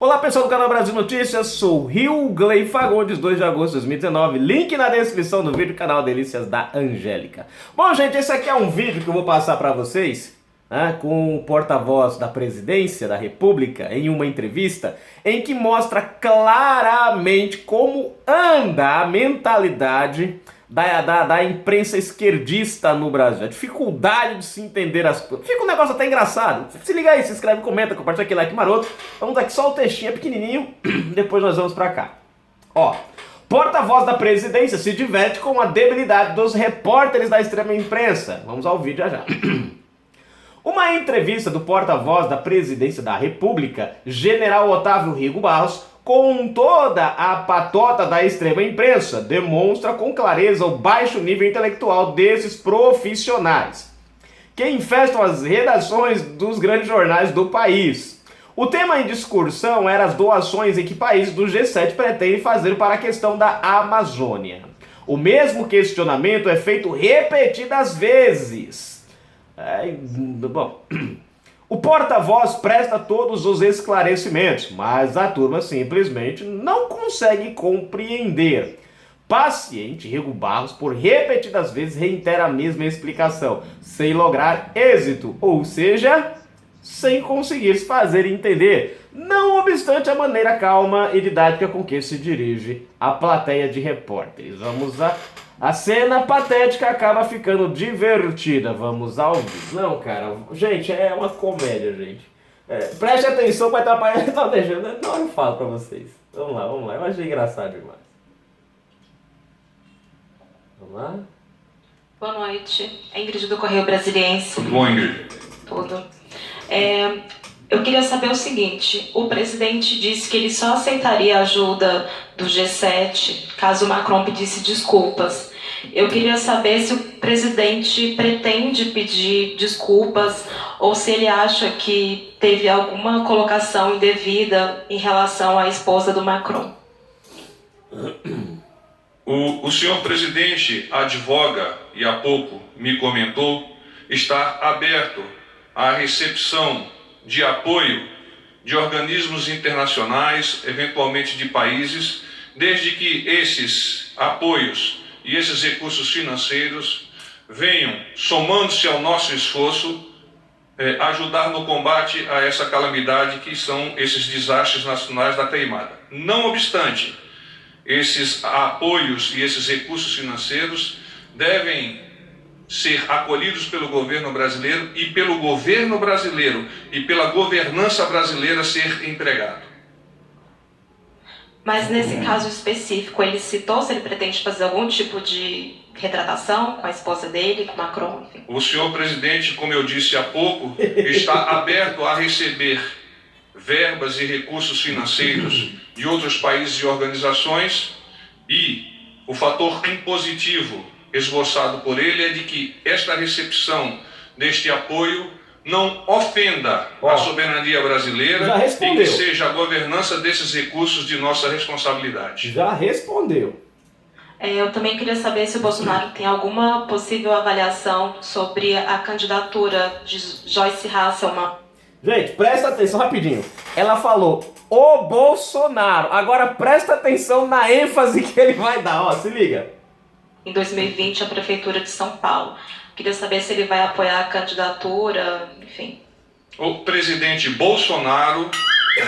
Olá pessoal do canal Brasil Notícias, sou Rio Gley Fagundes, 2 de agosto de 2019, link na descrição do vídeo, canal Delícias da Angélica. Bom gente, esse aqui é um vídeo que eu vou passar para vocês, com o porta-voz da Presidência da República em uma entrevista, em que mostra claramente como anda a mentalidade da imprensa esquerdista no Brasil. A dificuldade de se entender as coisas. Fica um negócio até engraçado. Se liga aí, se inscreve, comenta, compartilha aquele like maroto. Vamos aqui só o textinho, é pequenininho. Depois nós vamos pra cá. Ó, porta-voz da presidência se diverte com a debilidade dos repórteres da extrema imprensa. Vamos ao vídeo já já. Uma entrevista do porta-voz da Presidência da República, General Otávio Rego Barros, com toda a patota da extrema imprensa, demonstra com clareza o baixo nível intelectual desses profissionais, que infestam as redações dos grandes jornais do país. O tema em discussão era as doações em que países do G7 pretendem fazer para a questão da Amazônia. O mesmo questionamento é feito repetidas vezes. Bom... O porta-voz presta todos os esclarecimentos, mas a turma simplesmente não consegue compreender. Paciente, Rego Barros, por repetidas vezes, reitera a mesma explicação, sem lograr êxito, ou seja, sem conseguir se fazer entender, não obstante a maneira calma e didática com que se dirige à plateia de repórteres. Vamos lá. A cena patética acaba ficando divertida. Vamos ao vídeo. Não, cara. Gente, é uma comédia, gente. Preste atenção para atrapalhar. Não, deixa. Não, eu falo para vocês. Vamos lá. Eu achei engraçado demais. Vamos lá. Boa noite. É Ingrid do Correio Brasiliense. Tudo bom, Ingrid? Tudo. Eu queria saber o seguinte. O presidente disse que ele só aceitaria a ajuda do G7 caso o Macron pedisse desculpas. Eu queria saber se o presidente pretende pedir desculpas ou se ele acha que teve alguma colocação indevida em relação à esposa do Macron. O senhor presidente advoga, e há pouco me comentou, está aberto à recepção de apoio de organismos internacionais, eventualmente de países, desde que esses apoios e esses recursos financeiros venham, somando-se ao nosso esforço, ajudar no combate a essa calamidade que são esses desastres nacionais da queimada. Não obstante, esses apoios e esses recursos financeiros devem ser acolhidos pelo governo brasileiro e pelo governo brasileiro e pela governança brasileira ser empregado. Mas nesse caso específico, ele citou se ele pretende fazer algum tipo de retratação com a esposa dele, com Macron, enfim. O senhor presidente, como eu disse há pouco, está aberto a receber verbas e recursos financeiros de outros países e organizações, e o fator impositivo esboçado por ele é de que esta recepção deste apoio não ofenda a soberania brasileira e que seja a governança desses recursos de nossa responsabilidade. Já respondeu. Eu também queria saber se o Bolsonaro tem alguma possível avaliação sobre a candidatura de Joyce Hasselmann. Gente, presta atenção rapidinho. Ela falou o Bolsonaro. Agora presta atenção na ênfase que ele vai dar. Ó, se liga. Em 2020, a Prefeitura de São Paulo. Queria saber se ele vai apoiar a candidatura, enfim. O presidente Bolsonaro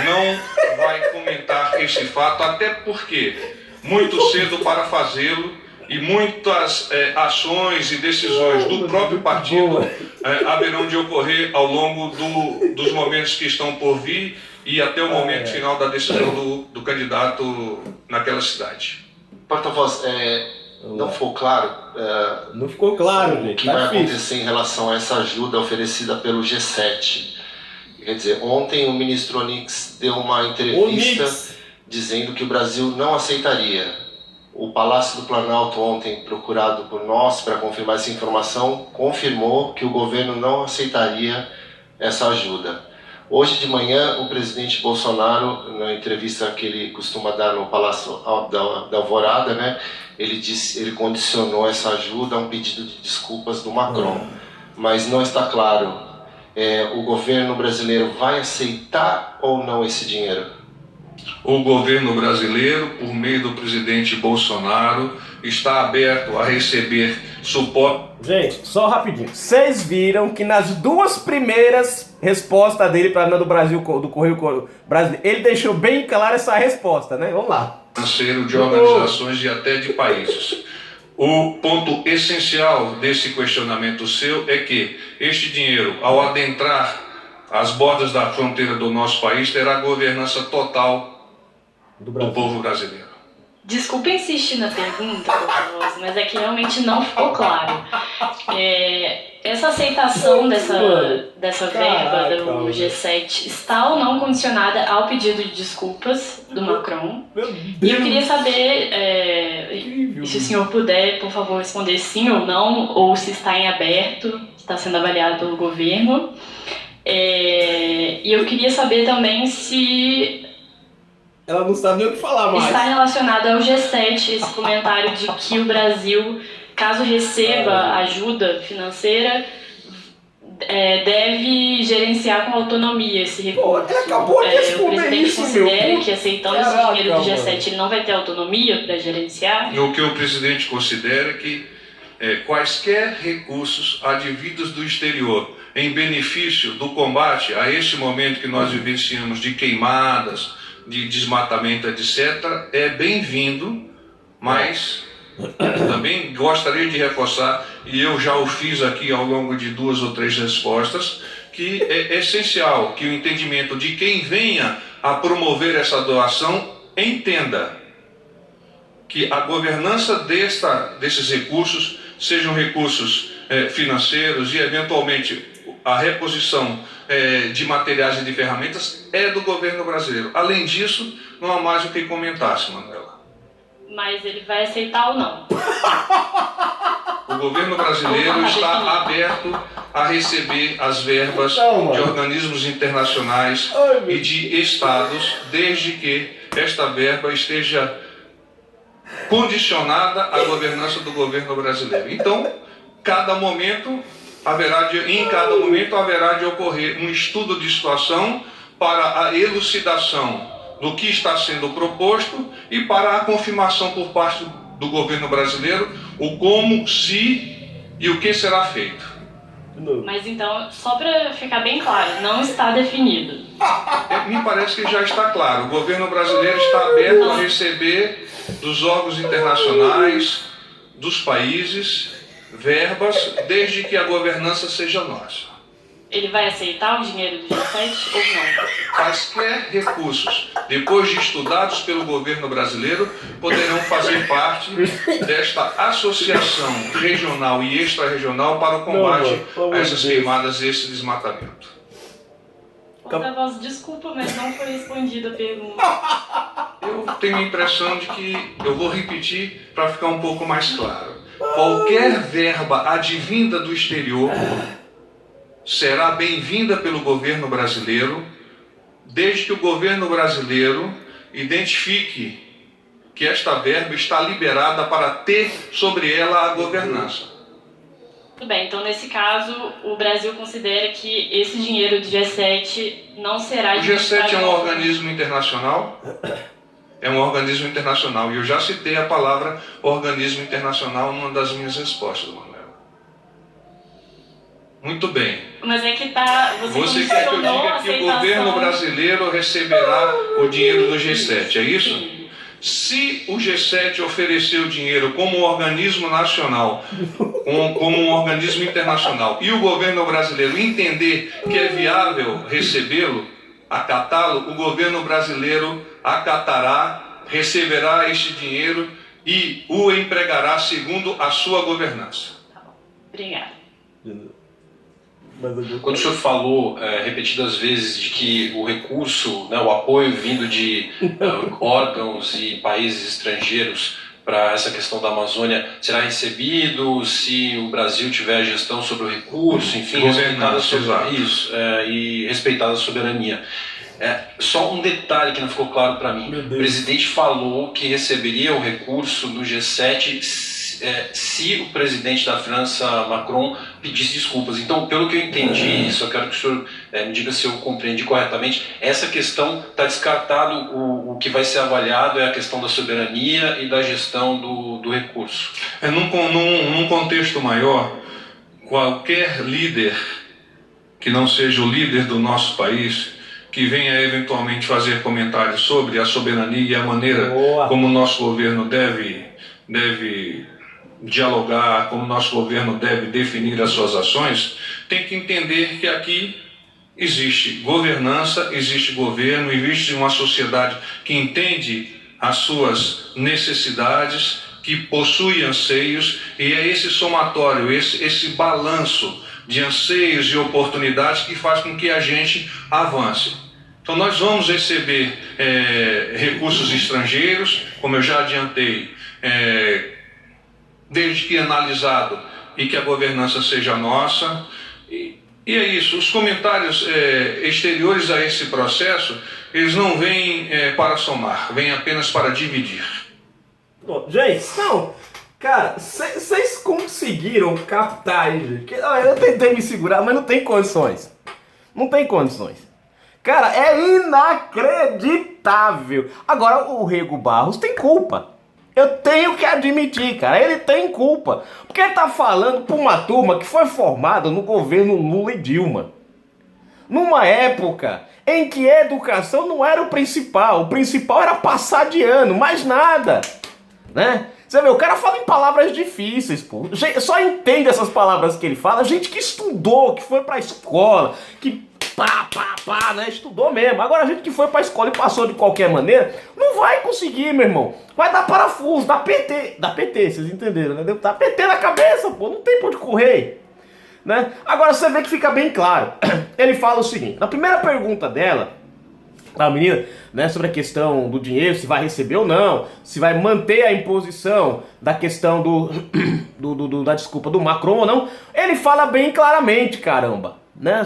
não vai comentar esse fato, até porque muito cedo para fazê-lo e muitas ações e decisões do próprio partido haverão de ocorrer ao longo dos momentos que estão por vir e até o momento final da decisão do candidato naquela cidade. Porta-voz, não ficou claro, não ficou claro, gente. O que vai acontecer em relação a essa ajuda oferecida pelo G7. Quer dizer, ontem o ministro Onyx deu uma entrevista dizendo que o Brasil não aceitaria. O Palácio do Planalto ontem, procurado por nós para confirmar essa informação, confirmou que o governo não aceitaria essa ajuda. Hoje de manhã, o presidente Bolsonaro, na entrevista que ele costuma dar no Palácio da Alvorada, né, ele condicionou essa ajuda a um pedido de desculpas do Macron. Mas não está claro, o governo brasileiro vai aceitar ou não esse dinheiro? O governo brasileiro, por meio do presidente Bolsonaro, está aberto a receber suporte. Gente, só rapidinho. Vocês viram que nas duas primeiras respostas dele para a do Brasil, do Correio Brasileiro, ele deixou bem clara essa resposta, né? Vamos lá. Financeiro de organizações e até de países. O ponto essencial desse questionamento seu é que este dinheiro, ao adentrar as bordas da fronteira do nosso país, terá governança total do povo brasileiro. Desculpa insistir na pergunta, Porta-Voz, mas é que realmente não ficou claro. Essa aceitação dessa verba do G7 está ou não condicionada ao pedido de desculpas do Macron? E eu queria saber se o senhor puder, por favor, responder sim ou não, ou se está em aberto, está sendo avaliado pelo governo. E eu queria saber também se ela não sabe nem o que falar mais. Está relacionado ao G7 esse comentário de que o Brasil, caso receba ajuda financeira, deve gerenciar com autonomia esse recurso. Ele acabou de responder o presidente isso, considera que aceitando esse dinheiro do G7 ele não vai ter autonomia para gerenciar? O que o presidente considera que quaisquer recursos advindos do exterior em benefício do combate a esse momento que nós vivenciamos de queimadas, de desmatamento, etc., é bem-vindo, mas também gostaria de reforçar, e eu já o fiz aqui ao longo de 2 ou 3 respostas, que é essencial que o entendimento de quem venha a promover essa doação entenda que a governança desses recursos sejam recursos financeiros e, eventualmente, a reposição de materiais e de ferramentas é do governo brasileiro. Além disso, não há mais o que comentar, Manuela. Mas ele vai aceitar ou não? O governo brasileiro está aberto a receber as verbas de organismos internacionais e de estados, desde que esta verba esteja condicionada à governança do governo brasileiro. Então, em cada momento haverá de ocorrer um estudo de situação para a elucidação do que está sendo proposto e para a confirmação por parte do governo brasileiro o como, se e o que será feito. Mas então, só para ficar bem claro, não está definido. Me parece que já está claro. O governo brasileiro está aberto a receber dos órgãos internacionais, dos países, verbas, desde que a governança seja nossa. Ele vai aceitar o dinheiro do G7 ou não? Quaisquer recursos, depois de estudados pelo governo brasileiro, poderão fazer parte desta associação regional e extra-regional para o combate a essas queimadas e esse desmatamento. Porta-Voz, desculpa, mas não foi respondida a pergunta. Eu tenho a impressão de que eu vou repetir para ficar um pouco mais claro. Qualquer verba advinda do exterior será bem-vinda pelo governo brasileiro, desde que o governo brasileiro identifique que esta verba está liberada para ter sobre ela a governança. Tudo bem, então nesse caso o Brasil considera que esse dinheiro do G7 não será... O G7 é um organismo internacional? É um organismo internacional, e eu já citei a palavra organismo internacional numa das minhas respostas, Manuela. Muito bem. Mas é que tá... Você quer que eu diga que o governo brasileiro receberá o dinheiro do G7, é isso? Sim. Se o G7 oferecer o dinheiro como um organismo nacional, como um organismo internacional, e o governo brasileiro entender que é viável recebê-lo, acatá-lo, o governo brasileiro acatará, receberá este dinheiro e o empregará segundo a sua governança. Tá bom. Obrigada. Quando o senhor falou repetidas vezes de que o recurso, o apoio vindo de órgãos e países estrangeiros para essa questão da Amazônia será recebido se o Brasil tiver gestão sobre o recurso, enfim, e respeitada a soberania. Só um detalhe que não ficou claro para mim. O presidente falou que receberia o recurso do G7 se o presidente da França, Macron, pedisse desculpas. Então, pelo que eu entendi, só quero que o senhor me diga se eu compreendi corretamente, essa questão está descartado, o que vai ser avaliado é a questão da soberania e da gestão do recurso. Num contexto maior, qualquer líder que não seja o líder do nosso país, que venha eventualmente fazer comentários sobre a soberania e a maneira como o nosso governo deve dialogar, como o nosso governo deve definir as suas ações, tem que entender que aqui existe governança, existe governo, existe uma sociedade que entende as suas necessidades, que possui anseios, e é esse somatório, esse balanço de anseios e oportunidades que faz com que a gente avance. Então nós vamos receber recursos estrangeiros, como eu já adiantei, desde que analisado e que a governança seja nossa. E é isso, os comentários exteriores a esse processo, eles não vêm para somar, vêm apenas para dividir. Gente, não, cara, vocês conseguiram captar aí, gente. Eu tentei me segurar, mas não tem condições. Não tem condições. Cara, é inacreditável. Agora, o Rego Barros tem culpa. Eu tenho que admitir, cara, ele tem culpa. Porque ele tá falando pra uma turma que foi formada no governo Lula e Dilma. Numa época em que a educação não era o principal era passar de ano, mais nada, né? Você vê, o cara fala em palavras difíceis, pô. Só entende essas palavras que ele fala gente que estudou, que foi pra escola, que né? Estudou mesmo. Agora a gente que foi pra escola e passou de qualquer maneira, não vai conseguir, meu irmão. Vai dar parafuso, dá PT. Dá PT, vocês entenderam, né? Dá PT na cabeça, pô. Não tem pra onde correr, né? Agora você vê que fica bem claro. Ele fala o seguinte, na primeira pergunta dela, a menina, né, sobre a questão do dinheiro, se vai receber ou não, se vai manter a imposição da questão da desculpa do Macron ou não, ele fala bem claramente, caramba, né?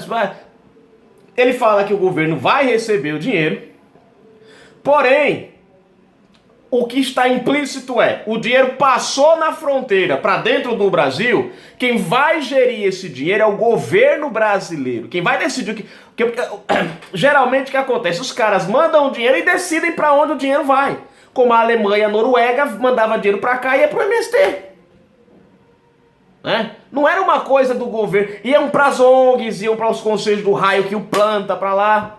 Ele fala que o governo vai receber o dinheiro, porém, o que está implícito o dinheiro passou na fronteira para dentro do Brasil, quem vai gerir esse dinheiro é o governo brasileiro. Quem vai decidir o que geralmente o que acontece? Os caras mandam o dinheiro e decidem para onde o dinheiro vai. Como a Alemanha e a Noruega mandava dinheiro para cá e ia para o MST. Né? Não era uma coisa do governo. Iam para as ONGs, iam para os conselhos do raio que o planta para lá.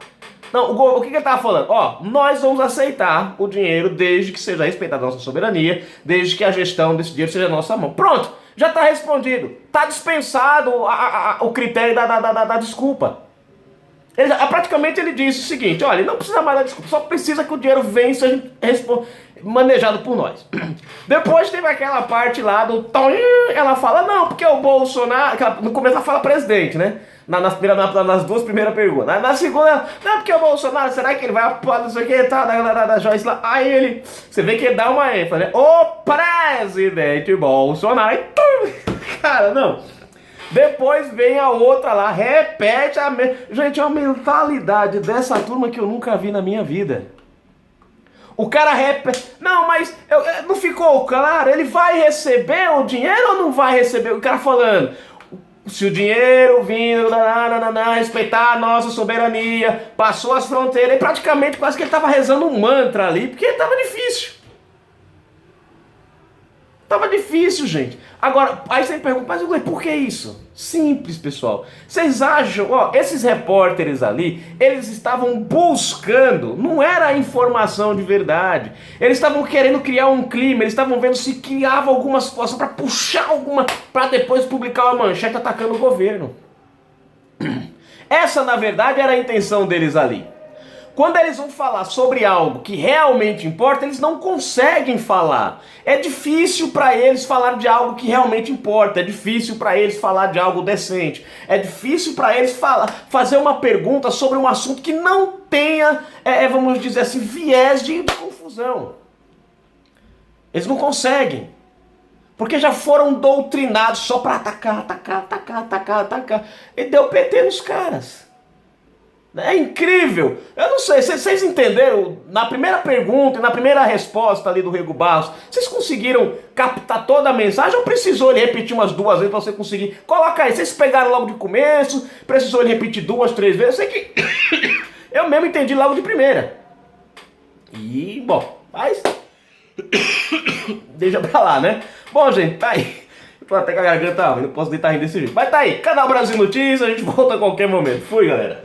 Não, o que ele estava falando? Ó, nós vamos aceitar o dinheiro desde que seja respeitada a nossa soberania, desde que a gestão desse dinheiro seja na nossa mão. Pronto, já está respondido. Está dispensado o critério da desculpa. Praticamente ele disse o seguinte, olha, não precisa mais da desculpa, só precisa que o dinheiro venha e seja manejado por nós. Depois teve aquela parte lá do Tom, ela fala, não, porque o Bolsonaro, no começo ela fala presidente, né? Nas duas primeiras perguntas. Na segunda, não, porque o Bolsonaro, será que ele vai apoiar não sei o que, tá, da Joyce lá? Aí você vê que ele dá uma ênfase, né? O presidente Bolsonaro. Cara, não. Depois vem a outra lá, repete a mesma. Gente, é uma mentalidade dessa turma que eu nunca vi na minha vida. O cara repete. Não, mas não ficou claro? Ele vai receber o dinheiro ou não vai receber? O cara falando. Se o dinheiro vindo, respeitar a nossa soberania, passou as fronteiras, e praticamente quase que ele estava rezando um mantra ali, porque estava difícil. Tava difícil, gente. Agora, aí você me pergunta, mas por que isso? Simples, pessoal. Vocês acham, esses repórteres ali, eles estavam buscando, não era a informação de verdade. Eles estavam querendo criar um clima, eles estavam vendo se criava alguma situação para puxar para depois publicar uma manchete atacando o governo. Essa, na verdade, era a intenção deles ali. Quando eles vão falar sobre algo que realmente importa, eles não conseguem falar. É difícil para eles falar de algo que realmente importa. É difícil para eles falar de algo decente. É difícil para eles fazer uma pergunta sobre um assunto que não tenha, vamos dizer assim, viés de confusão. Eles não conseguem. Porque já foram doutrinados só para atacar. E deu PT nos caras. É incrível. Eu não sei, vocês entenderam? Na primeira pergunta e na primeira resposta ali do Rego Barros, vocês conseguiram captar toda a mensagem ou precisou ele repetir umas 2 vezes para você conseguir? Coloca aí, vocês pegaram logo de começo, precisou ele repetir 2, 3 vezes? Eu sei que eu mesmo entendi logo de primeira. E, bom, mas deixa pra lá, né? Bom, gente, tá aí. Eu tô até com a garganta, não posso deitar rindo desse jeito. Mas tá aí, Canal Brasil Notícias, a gente volta a qualquer momento. Fui, galera.